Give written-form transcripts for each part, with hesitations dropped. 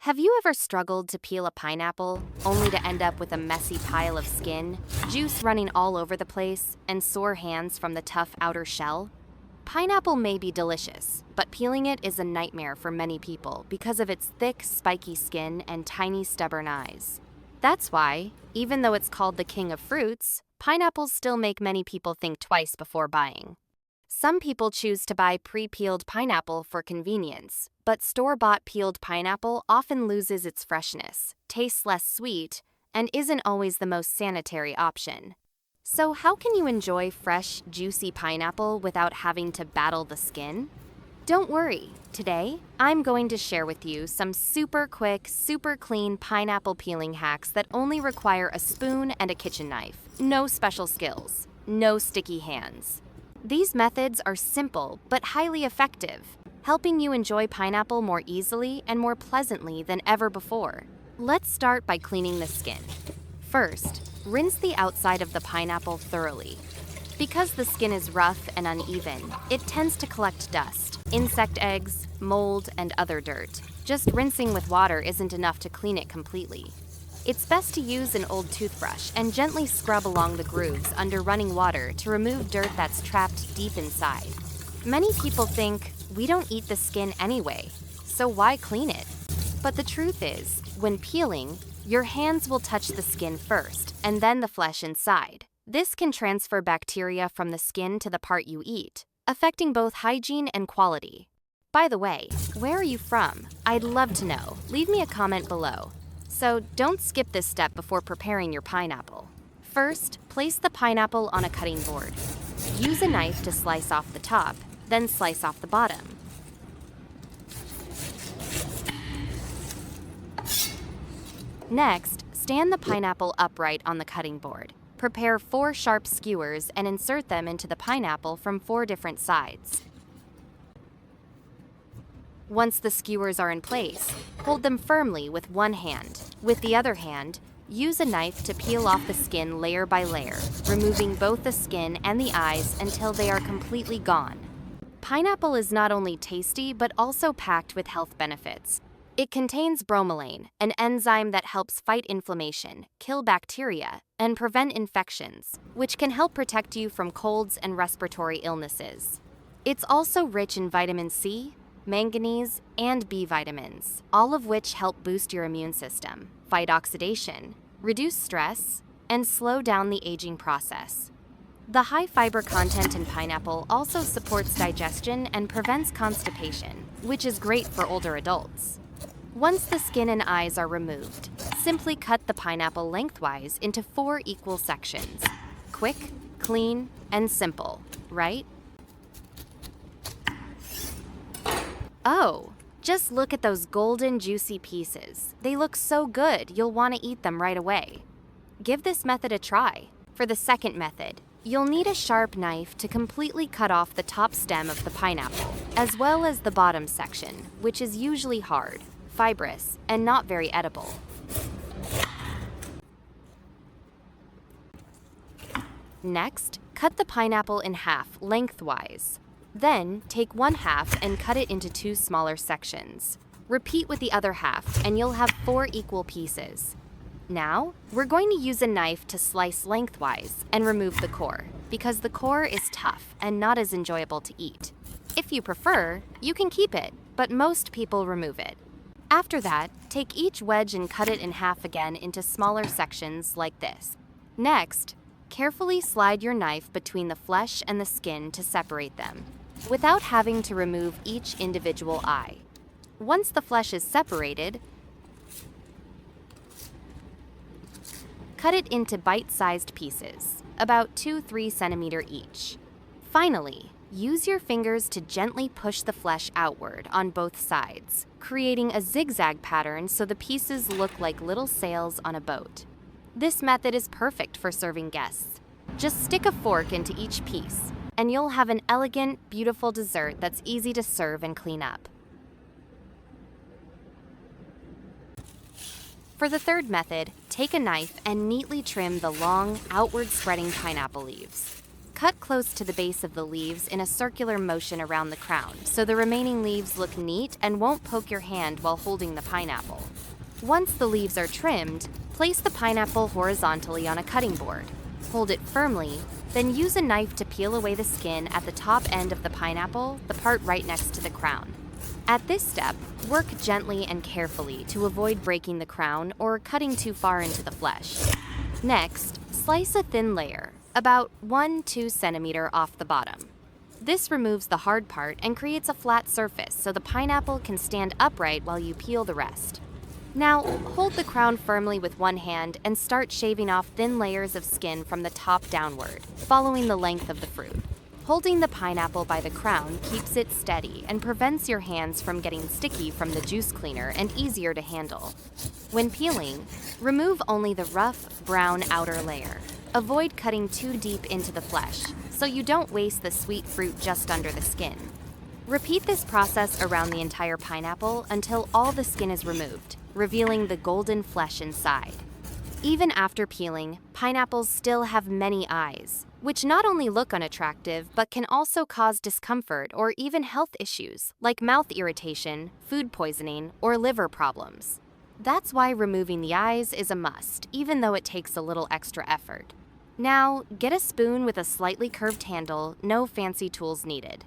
Have you ever struggled to peel a pineapple, only to end up with a messy pile of skin, juice running all over the place, and sore hands from the tough outer shell? Pineapple may be delicious, but peeling it is a nightmare for many people because of its thick, spiky skin and tiny, stubborn eyes. That's why, even though it's called the king of fruits, pineapples still make many people think twice before buying. Some people choose to buy pre-peeled pineapple for convenience, but store-bought peeled pineapple often loses its freshness, tastes less sweet, and isn't always the most sanitary option. So how can you enjoy fresh, juicy pineapple without having to battle the skin? Don't worry, today I'm going to share with you some super quick, super clean pineapple peeling hacks that only require a spoon and a kitchen knife. No special skills, no sticky hands. These methods are simple but highly effective, helping you enjoy pineapple more easily and more pleasantly than ever before. Let's start by cleaning the skin. First, rinse the outside of the pineapple thoroughly. Because the skin is rough and uneven, it tends to collect dust, insect eggs, mold, and other dirt. Just rinsing with water isn't enough to clean it completely. It's best to use an old toothbrush and gently scrub along the grooves under running water to remove dirt that's trapped deep inside. Many people think, we don't eat the skin anyway, so why clean it? But the truth is, when peeling, your hands will touch the skin first, and then the flesh inside. This can transfer bacteria from the skin to the part you eat, affecting both hygiene and quality. By the way, where are you from? I'd love to know. Leave me a comment below. So don't skip this step before preparing your pineapple. First, place the pineapple on a cutting board. Use a knife to slice off the top, then slice off the bottom. Next, stand the pineapple upright on the cutting board. Prepare 4 sharp skewers and insert them into the pineapple from 4 different sides. Once the skewers are in place, hold them firmly with one hand. With the other hand, use a knife to peel off the skin layer by layer, removing both the skin and the eyes until they are completely gone. Pineapple is not only tasty but also packed with health benefits. It contains bromelain, an enzyme that helps fight inflammation, kill bacteria, and prevent infections, which can help protect you from colds and respiratory illnesses. It's also rich in vitamin C, manganese, and B vitamins, all of which help boost your immune system, fight oxidation, reduce stress, and slow down the aging process. The high fiber content in pineapple also supports digestion and prevents constipation, which is great for older adults. Once the skin and eyes are removed, simply cut the pineapple lengthwise into 4 equal sections. Quick, clean, and simple, right? Oh, just look at those golden, juicy pieces. They look so good, you'll want to eat them right away. Give this method a try. For the second method, you'll need a sharp knife to completely cut off the top stem of the pineapple, as well as the bottom section, which is usually hard, fibrous, and not very edible. Next, cut the pineapple in half lengthwise. Then, take one half and cut it into 2 smaller sections. Repeat with the other half, and you'll have 4 equal pieces. Now, we're going to use a knife to slice lengthwise and remove the core, because the core is tough and not as enjoyable to eat. If you prefer, you can keep it, but most people remove it. After that, take each wedge and cut it in half again into smaller sections like this. Next, carefully slide your knife between the flesh and the skin to separate them, without having to remove each individual eye. Once the flesh is separated, cut it into bite-sized pieces, about 2-3 centimeters each. Finally, use your fingers to gently push the flesh outward on both sides, creating a zigzag pattern so the pieces look like little sails on a boat. This method is perfect for serving guests. Just stick a fork into each piece, and you'll have an elegant, beautiful dessert that's easy to serve and clean up. For the third method, take a knife and neatly trim the long, outward-spreading pineapple leaves. Cut close to the base of the leaves in a circular motion around the crown, so the remaining leaves look neat and won't poke your hand while holding the pineapple. Once the leaves are trimmed, place the pineapple horizontally on a cutting board. Hold it firmly, then use a knife to peel away the skin at the top end of the pineapple, the part right next to the crown. At this step, work gently and carefully to avoid breaking the crown or cutting too far into the flesh. Next, slice a thin layer, about 1-2 centimeter off the bottom. This removes the hard part and creates a flat surface so the pineapple can stand upright while you peel the rest. Now, hold the crown firmly with one hand and start shaving off thin layers of skin from the top downward, following the length of the fruit. Holding the pineapple by the crown keeps it steady and prevents your hands from getting sticky from the juice cleaner and easier to handle. When peeling, remove only the rough, brown outer layer. Avoid cutting too deep into the flesh, so you don't waste the sweet fruit just under the skin. Repeat this process around the entire pineapple until all the skin is removed, revealing the golden flesh inside. Even after peeling, pineapples still have many eyes, which not only look unattractive but can also cause discomfort or even health issues like mouth irritation, food poisoning, or liver problems. That's why removing the eyes is a must, even though it takes a little extra effort. Now, get a spoon with a slightly curved handle, no fancy tools needed.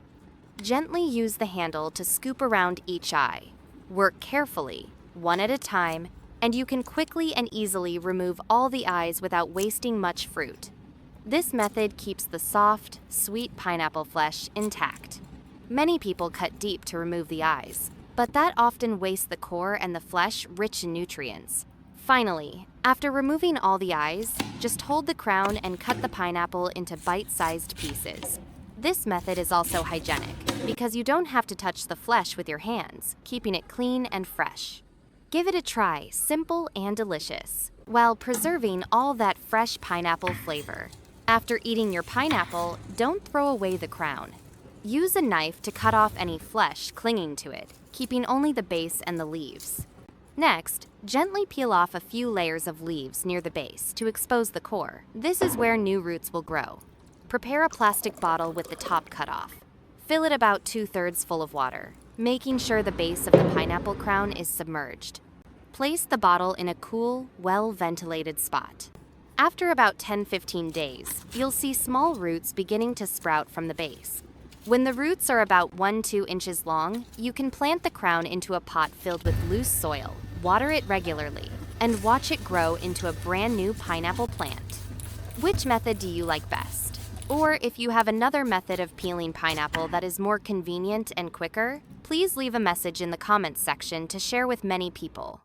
Gently use the handle to scoop around each eye. Work carefully, one at a time, and you can quickly and easily remove all the eyes without wasting much fruit. This method keeps the soft, sweet pineapple flesh intact. Many people cut deep to remove the eyes, but that often wastes the core and the flesh rich in nutrients. Finally, after removing all the eyes, just hold the crown and cut the pineapple into bite-sized pieces. This method is also hygienic because you don't have to touch the flesh with your hands, keeping it clean and fresh. Give it a try, simple and delicious, while preserving all that fresh pineapple flavor. After eating your pineapple, don't throw away the crown. Use a knife to cut off any flesh clinging to it, keeping only the base and the leaves. Next, gently peel off a few layers of leaves near the base to expose the core. This is where new roots will grow. Prepare a plastic bottle with the top cut off. Fill it about 2/3 full of water, making sure the base of the pineapple crown is submerged. Place the bottle in a cool, well-ventilated spot. After about 10-15 days, you'll see small roots beginning to sprout from the base. When the roots are about 1-2 inches long, you can plant the crown into a pot filled with loose soil, water it regularly, and watch it grow into a brand new pineapple plant. Which method do you like best? Or if you have another method of peeling pineapple that is more convenient and quicker, please leave a message in the comments section to share with many people.